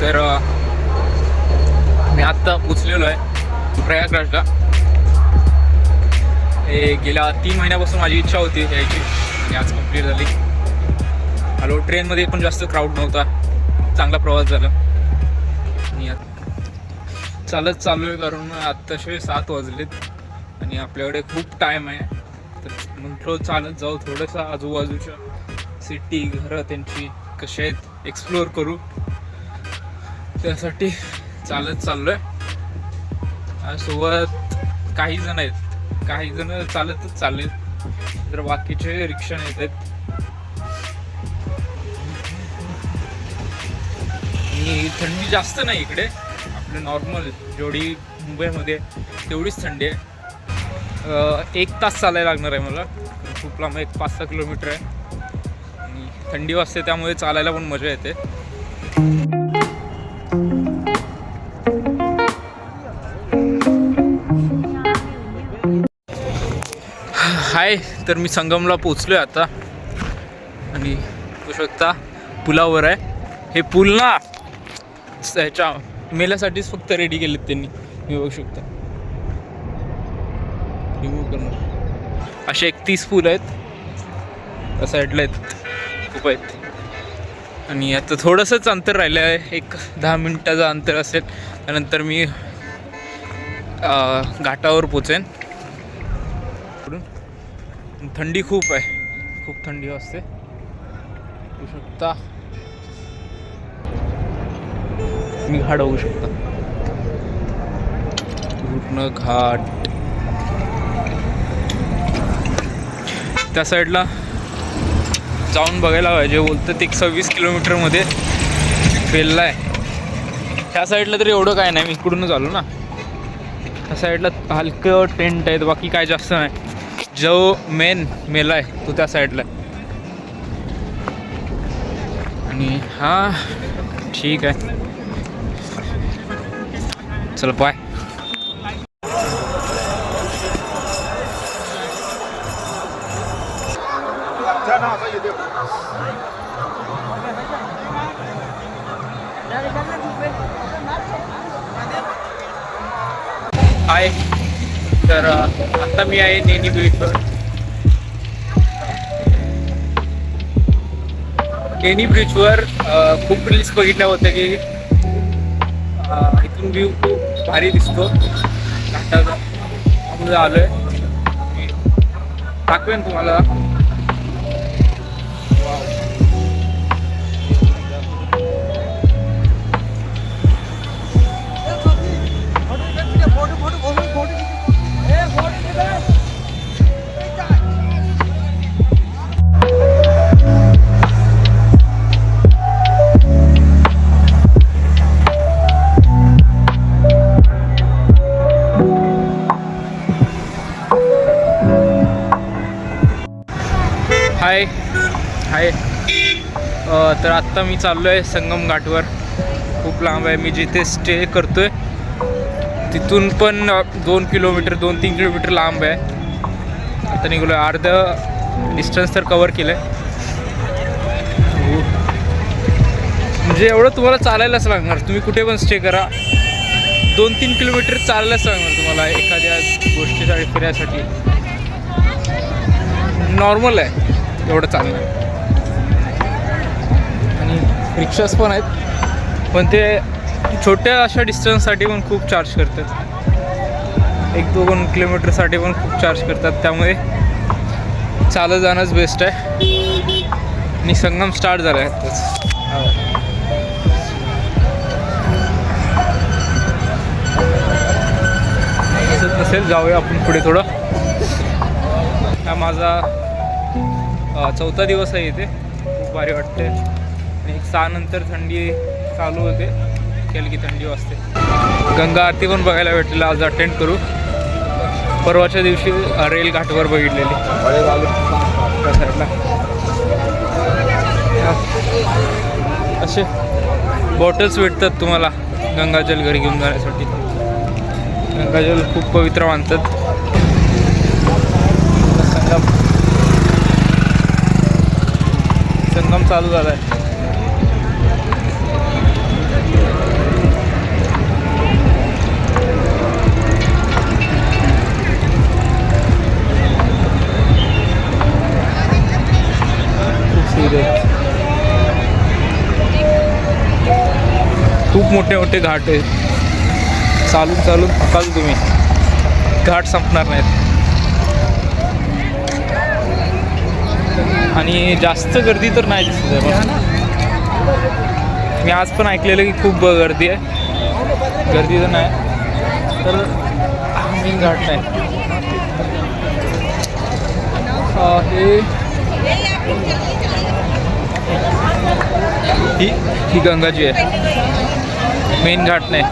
तर मी आत्ता पोचलेलो आहे प्रयागराजला. गेल्या 3 महिन्यापासून माझी इच्छा होती यायची आणि आज कंप्लीट झाली. आलो. ट्रेनमध्ये पण जास्त क्राऊड नव्हता, चांगला प्रवास झाला. आणि चालत चालू आहे कारण आत्ताशे 7 वाजलेत आणि आपल्याकडे खूप टाईम आहे. तर म्हटलं चालत जाऊ, थोडंसं आजूबाजूच्या सिटी घरं त्यांची कशी आहेत एक्सप्लोअर करू. त्यासाठी चालत चाललो आहे. सोबत काही जण आहेत, काही जण चालतच चालले, तर बाकीचे रिक्षाने येत आहेत. आणि थंडी जास्त नाही इकडे, आपलं नॉर्मल जेवढी मुंबईमध्ये तेवढीच थंडी आहे. 1 तास चालायला लागणार आहे मला, खूप लांब 5-6 किलोमीटर आहे आणि थंडी वाजते त्यामुळे चालायला पण मजा येते. हाय, तर मी संगमला पोचलो आहे आता आणि बघू शकता पुलावर आहे. हे पूल ना ह्याच्या मेल्यासाठीच फक्त रेडी केलेत त्यांनी. मी बघू शकता रिमूव्ह करणार असे 31 पूल आहेत, त्या साईडला आहेत, खूप आहेत. आणि आता थोडंसंच अंतर राहिलं आहे, एक 10 मिनिटाचं अंतर असेल, त्यानंतर मी घाटावर पोचेन. थंडी खूप आहे, खूप थंडी वाजते. होऊ शकता मी घाट होऊ शकता पूर्ण घाट. त्या साईडला जाऊन बघायला पाहिजे. बोलतं ते 26 किलोमीटरमध्ये फेलला आहे. ह्या साईडला तरी एवढं काय नाही, मी इकडूनच आलो ना. त्या साईडला हलकं टेंट आहेत, बाकी काय जास्त नाही. जो मेन मेला आहे तो त्या साईडला आहे. आणि हा ठीक आहे, चल बाय. हाय, तर आता मी आहे नेनी ब्रिजवर. नेनी ब्रिजवर खूप रील्स बघितल्या होत्या की इथून व्ह्यू खूप भारी दिसतो घाटाचा. त्यामुळे आलोय, मी दाखवेन तुम्हाला. हाय हाय, तर आत्ता मी चाललो आहे संगम घाटवर. खूप लांब आहे, मी जिथे स्टे करतो आहे तिथून पण 2 किलोमीटर 2-3 किलोमीटर लांब आहे. आता निघलो आहे, अर्ध डिस्टन्स तर कवर केलं आहे. म्हणजे एवढं तुम्हाला चालायलाच लागणार. तुम्ही कुठे पण स्टे करा, 2-3 किलोमीटर चालायलाच लागणार तुम्हाला एखाद्या गोष्टीसाठी, फिरायसाठी. नॉर्मल आहे एवढं चालणार. आणि रिक्षास पण आहेत, पण ते छोट्या अशा डिस्टन्ससाठी पण खूप चार्ज करतात. 1-2 किलोमीटरसाठी पण खूप चार्ज करतात. त्यामुळे चालत जाणंच बेस्ट आहे. आणि संगम स्टार्ट झाला आहे आत्ताच. दिसत नसेल, जाऊया आपण पुढे थोडं. हा माझा 4था दिवस आहे इथे. खूप भारी वाटते. आणि 6 नंतर थंडी चालू होते, केली की थंडी वाजते. गंगा आरती पण बघायला भेटलेलं, आज अटेंड करू. परवाच्या दिवशी रेल घाटवर बघितलेली त्या साईडला. असे बॉटल्स भेटतात तुम्हाला गंगाजल घरी घेऊन जाण्यासाठी. गंगाजल खूप पवित्र मानतात. संगम चालू झाला आहे. खूप मोठे मोठे घाट आहेत. चालून चालून थकाल तुम्ही, घाट संपणार नाहीत. आणि जास्त गर्दी तर नाही दिसत आहे मला. मी आज पण ऐकलेलं की खूप गर्दी आहे. गर्दी तर नाही, तर मेन घाट नाही. ही गंगाजी आहे, मेन घाट नाही.